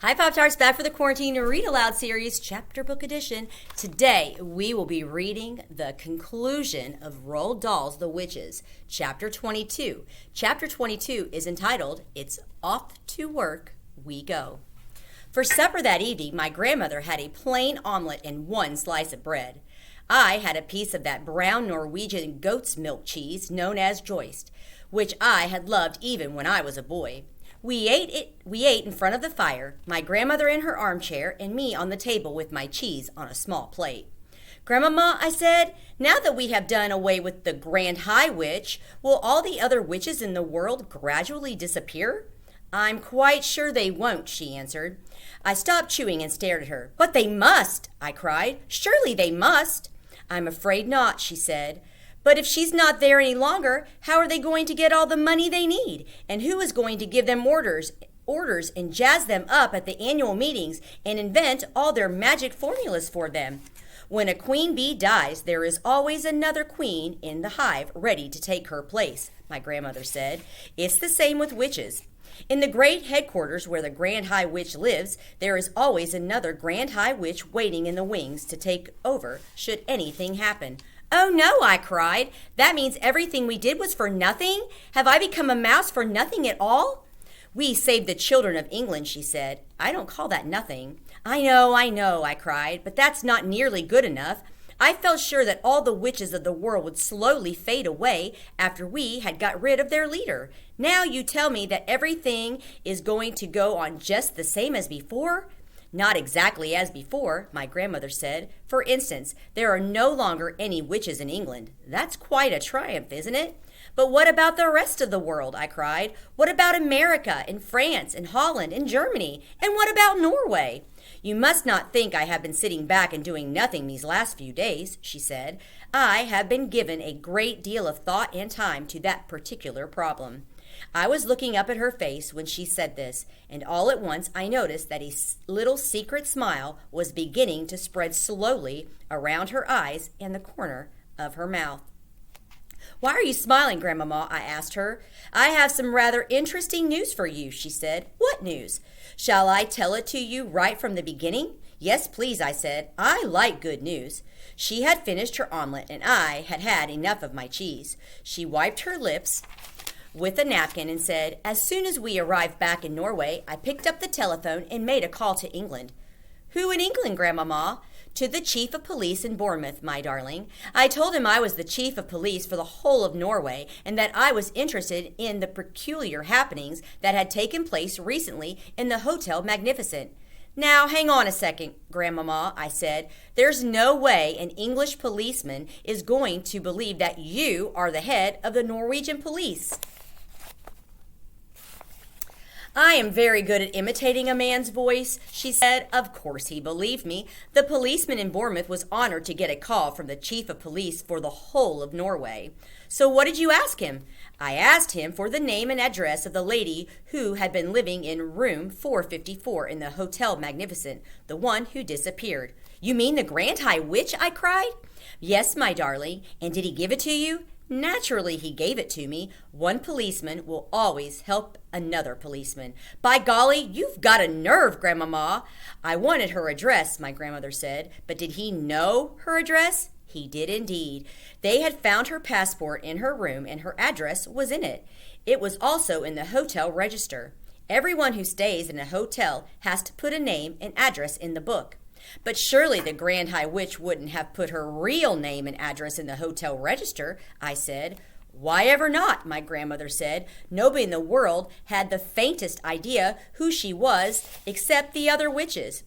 Hi, Pop-Tarts, back for the Quarantine Read Aloud series, chapter book edition. Today, we will be reading the conclusion of Roald Dahl's The Witches, chapter 22. Chapter 22 is entitled, It's Off to Work We Go. For supper that evening, my grandmother had a plain omelet and one slice of bread. I had a piece of that brown Norwegian goat's milk cheese known as Joist, which I had loved even when I was a boy. We ate in front of the fire, my grandmother in her armchair and me on the table with my cheese on a small plate. "Grandmama," I said, "now that we have done away with the Grand High Witch, will all the other witches in the world gradually disappear?" "I'm quite sure they won't," she answered. I stopped chewing and stared at her. "But they must," I cried. "Surely they must." "I'm afraid not," she said. "But if she's not there any longer, how are they going to get all the money they need? And who is going to give them orders and jazz them up at the annual meetings and invent all their magic formulas for them? When a queen bee dies, there is always another queen in the hive ready to take her place," my grandmother said. "It's the same with witches. In the great headquarters where the Grand High Witch lives, there is always another Grand High Witch waiting in the wings to take over should anything happen." "Oh no," I cried. "That means everything we did was for nothing? Have I become a mouse for nothing at all?" "We saved the children of England," she said. "I don't call that nothing." I know, I cried, "but that's not nearly good enough. I felt sure that all the witches of the world would slowly fade away after we had got rid of their leader. Now you tell me that everything is going to go on just the same as before?" "Not exactly as before," my grandmother said. "For instance, there are no longer any witches in England. That's quite a triumph, isn't it?" "But what about the rest of the world?" I cried. "What about America and France and Holland and Germany? And what about Norway?" "You must not think I have been sitting back and doing nothing these last few days," she said. "I have been given a great deal of thought and time to that particular problem." I was looking up at her face when she said this, and all at once I noticed that a little secret smile was beginning to spread slowly around her eyes and the corner of her mouth. "Why are you smiling, Grandmama?" I asked her. "I have some rather interesting news for you," she said. "What news?" "Shall I tell it to you right from the beginning?" "Yes, please," I said. "I like good news." She had finished her omelet, and I had had enough of my cheese. She wiped her lips with a napkin and said, "As soon as we arrived back in Norway, I picked up the telephone and made a call to England." "Who in England, Grandmama?" "To the chief of police in Bournemouth, my darling. I told him I was the chief of police for the whole of Norway and that I was interested in the peculiar happenings that had taken place recently in the Hotel Magnificent." "Now, hang on a second, Grandmama," I said. "There's no way an English policeman is going to believe that you are the head of the Norwegian police." "I am very good at imitating a man's voice," she said. Of course he believed me. The policeman in Bournemouth was honored to get a call from the chief of police for the whole of Norway. "So what did you ask him?" "I asked him for the name and address of the lady who had been living in room 454 in the Hotel Magnificent, the one who disappeared." "You mean the Grand High Witch?" I cried. "Yes, my darling. And did he give it to you?" "Naturally he gave it to me. One policeman will always help another policeman." "By golly, you've got a nerve, Grandmama." "I wanted her address," my grandmother said. "But did he know her address?" He did indeed. They had found her passport in her room and her address was in it. It was also in the hotel register. Everyone who stays in a hotel has to put a name and address in the book. "But surely the Grand High Witch wouldn't have put her real name and address in the hotel register," I said. "Why ever not?" my grandmother said. "Nobody in the world had the faintest idea who she was except the other witches.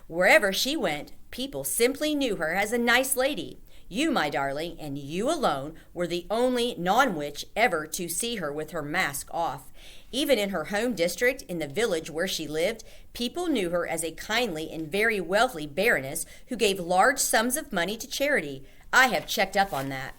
Wherever she went, people simply knew her as a nice lady. You, my darling, and you alone, were the only non-witch ever to see her with her mask off. Even in her home district, in the village where she lived, people knew her as a kindly and very wealthy baroness who gave large sums of money to charity. I have checked up on that."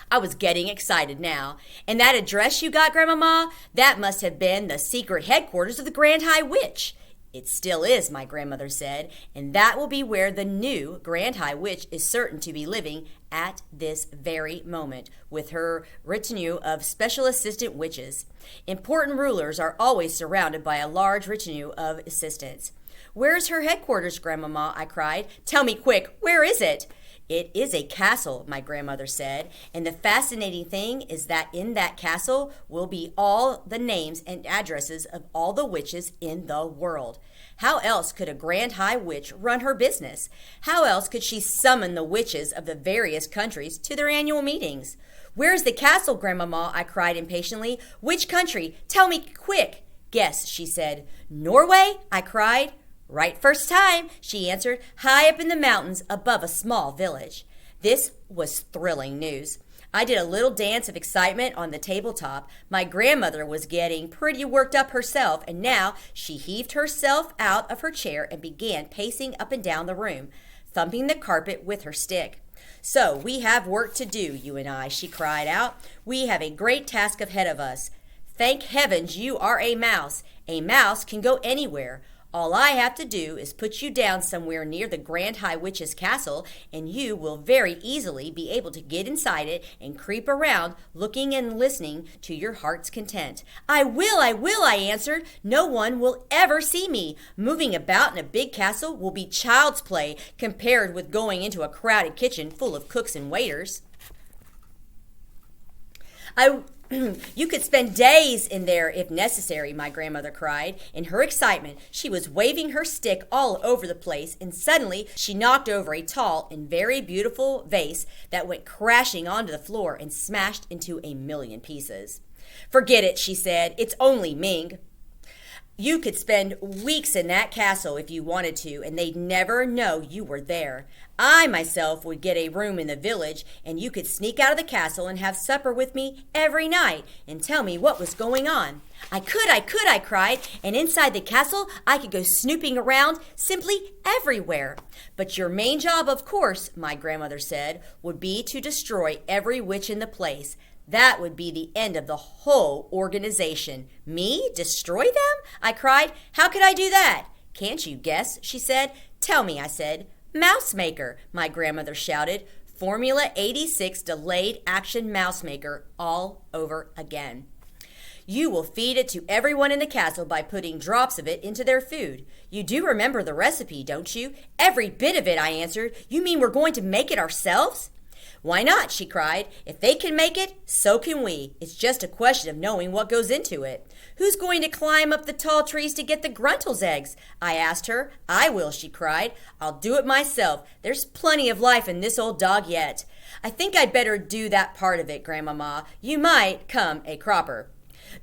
I was getting excited now. "And that address you got, Grandmama, that must have been the secret headquarters of the Grand High Witch." It still is, my grandmother said, and that will be where the new Grand High Witch is certain to be living at this very moment, with her retinue of special assistant witches. Important rulers are always surrounded by a large retinue of assistants. Where's her headquarters, Grandmama? I cried. Tell me quick, where is it? It is a castle, my grandmother said, and the fascinating thing is that in that castle will be all the names and addresses of all the witches in the world. How else could a Grand High Witch run her business? How else could she summon the witches of the various countries to their annual meetings? Where's the castle, Grandmama? I cried impatiently. Which country? Tell me quick. Guess, she said. Norway? I cried. Right first time, she answered, high up in the mountains above a small village. This was thrilling news. I did a little dance of excitement on the tabletop. My grandmother was getting pretty worked up herself, and now she heaved herself out of her chair and began pacing up and down the room, thumping the carpet with her stick. So we have work to do, you and I, she cried out. We have a great task ahead of us. Thank heavens you are a mouse. A mouse can go anywhere. All I have to do is put you down somewhere near the Grand High Witch's castle, and you will very easily be able to get inside it and creep around, looking and listening to your heart's content. I will, I answered. No one will ever see me. Moving about in a big castle will be child's play compared with going into a crowded kitchen full of cooks and waiters. You could spend days in there if necessary, my grandmother cried. In her excitement, she was waving her stick all over the place, and suddenly she knocked over a tall and very beautiful vase that went crashing onto the floor and smashed into a million pieces. Forget it, she said. It's only Ming. You could spend weeks in that castle if you wanted to, and they'd never know you were there. I myself would get a room in the village, and you could sneak out of the castle and have supper with me every night and tell me what was going on. I could, I cried, and inside the castle I could go snooping around simply everywhere. But your main job, of course, my grandmother said, would be to destroy every witch in the place. That would be the end of the whole organization. Me? Destroy them? I cried. How could I do that? Can't you guess? She said. Tell me, I said. Mouse maker, my grandmother shouted. Formula 86 delayed action mouse maker all over again. You will feed it to everyone in the castle by putting drops of it into their food. You do remember the recipe, don't you? Every bit of it, I answered. You mean we're going to make it ourselves? Why not, she cried. If they can make it, so can we. It's just a question of knowing what goes into it. Who's going to climb up the tall trees to get the Gruntel's eggs? I asked her. I will, she cried. I'll do it myself. There's plenty of life in this old dog yet. I think I'd better do that part of it, Grandmama. You might come a cropper.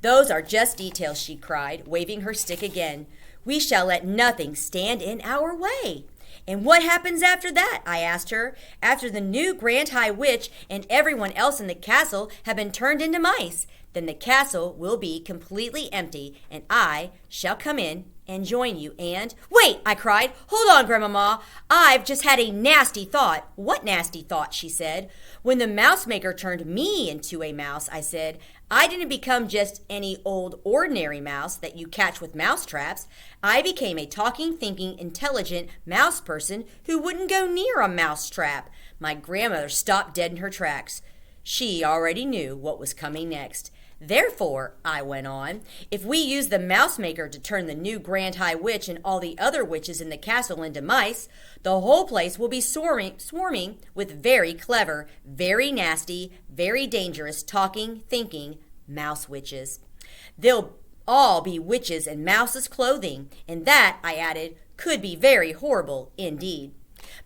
Those are just details, she cried, waving her stick again. We shall let nothing stand in our way. And what happens after that? I asked her. After the new Grand High Witch and everyone else in the castle have been turned into mice, then the castle will be completely empty, and I shall come in and join you and— Wait, I cried. Hold on, Grandmama. I've just had a nasty thought. What nasty thought? She said. When the mouse maker turned me into a mouse, I said, I didn't become just any old ordinary mouse that you catch with mouse traps. I became a talking, thinking, intelligent mouse person who wouldn't go near a mouse trap. My grandmother stopped dead in her tracks. She already knew what was coming next. Therefore, I went on, if we use the mouse maker to turn the new Grand High Witch and all the other witches in the castle into mice, the whole place will be swarming with very clever, very nasty, very dangerous, talking, thinking mouse witches. They'll all be witches in mouse's clothing, and that, I added, could be very horrible indeed.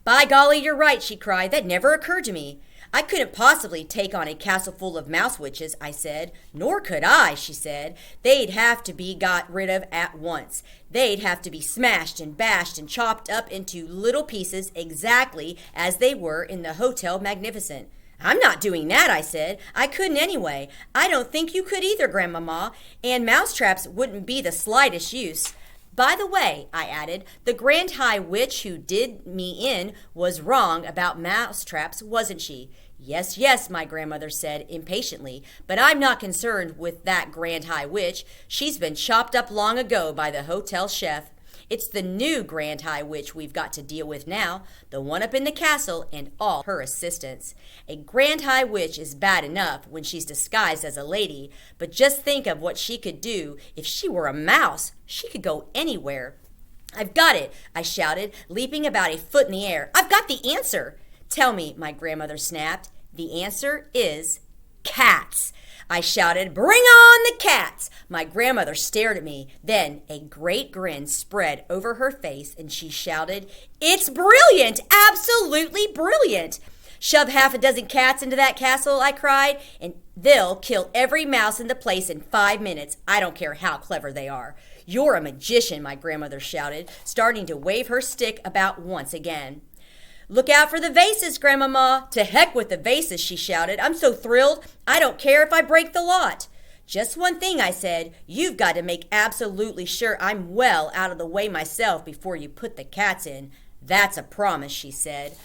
By golly, you're right, she cried. That never occurred to me. I couldn't possibly take on a castle full of mouse witches, I said. Nor could I, she said. They'd have to be got rid of at once. They'd have to be smashed and bashed and chopped up into little pieces exactly as they were in the Hotel Magnificent. I'm not doing that, I said. I couldn't anyway. I don't think you could either, Grandmama, and mousetraps wouldn't be the slightest use. By the way, I added, the Grand High Witch who did me in was wrong about mousetraps, wasn't she? Yes, yes, my grandmother said impatiently, but I'm not concerned with that Grand High Witch. She's been chopped up long ago by the hotel chef. It's the new Grand High Witch we've got to deal with now, the one up in the castle and all her assistants. A Grand High Witch is bad enough when she's disguised as a lady, but just think of what she could do if she were a mouse. She could go anywhere. "I've got it," I shouted, leaping about a foot in the air. "I've got the answer." "Tell me," my grandmother snapped. "The answer is cats." I shouted, "Bring on the cats!" My grandmother stared at me. Then a great grin spread over her face and she shouted, "It's brilliant! Absolutely brilliant!" "Shove half a dozen cats into that castle," I cried, "and they'll kill every mouse in the place in 5 minutes. I don't care how clever they are." "You're a magician," my grandmother shouted, starting to wave her stick about once again. "Look out for the vases, Grandmama." "To heck with the vases," she shouted. "I'm so thrilled, I don't care if I break the lot." "Just one thing," I said. "You've got to make absolutely sure I'm well out of the way myself before you put the cats in." "That's a promise," she said.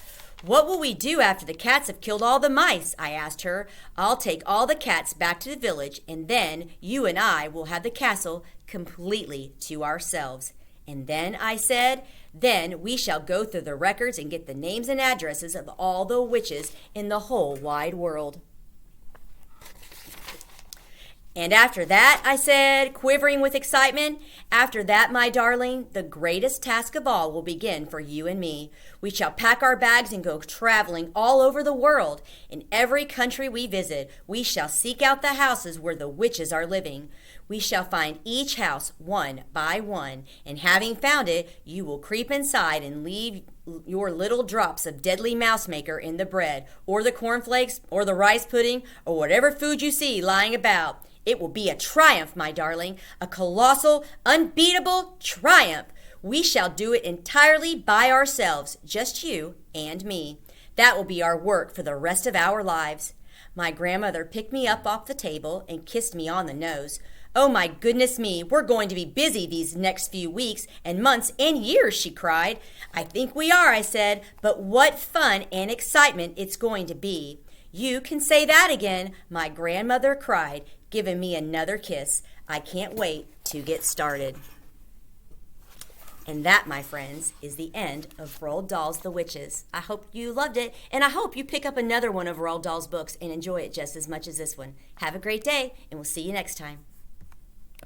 "What will we do after the cats have killed all the mice?" I asked her. "I'll take all the cats back to the village, and then you and I will have the castle completely to ourselves." "And then," I said, "then we shall go through the records and get the names and addresses of all the witches in the whole wide world." "And after that," I said, quivering with excitement, "after that, my darling, the greatest task of all will begin for you and me. We shall pack our bags and go traveling all over the world. In every country we visit, we shall seek out the houses where the witches are living. We shall find each house one by one, and having found it, you will creep inside and leave your little drops of deadly mouse maker in the bread, or the cornflakes, or the rice pudding, or whatever food you see lying about. It will be a triumph, my darling, a colossal, unbeatable triumph. We shall do it entirely by ourselves, just you and me. That will be our work for the rest of our lives." My grandmother picked me up off the table and kissed me on the nose. "Oh, my goodness me, we're going to be busy these next few weeks and months and years," she cried. "I think we are," I said, "but what fun and excitement it's going to be." "You can say that again," my grandmother cried, giving me another kiss. "I can't wait to get started." And that, my friends, is the end of Roald Dahl's The Witches. I hope you loved it, and I hope you pick up another one of Roald Dahl's books and enjoy it just as much as this one. Have a great day, and we'll see you next time.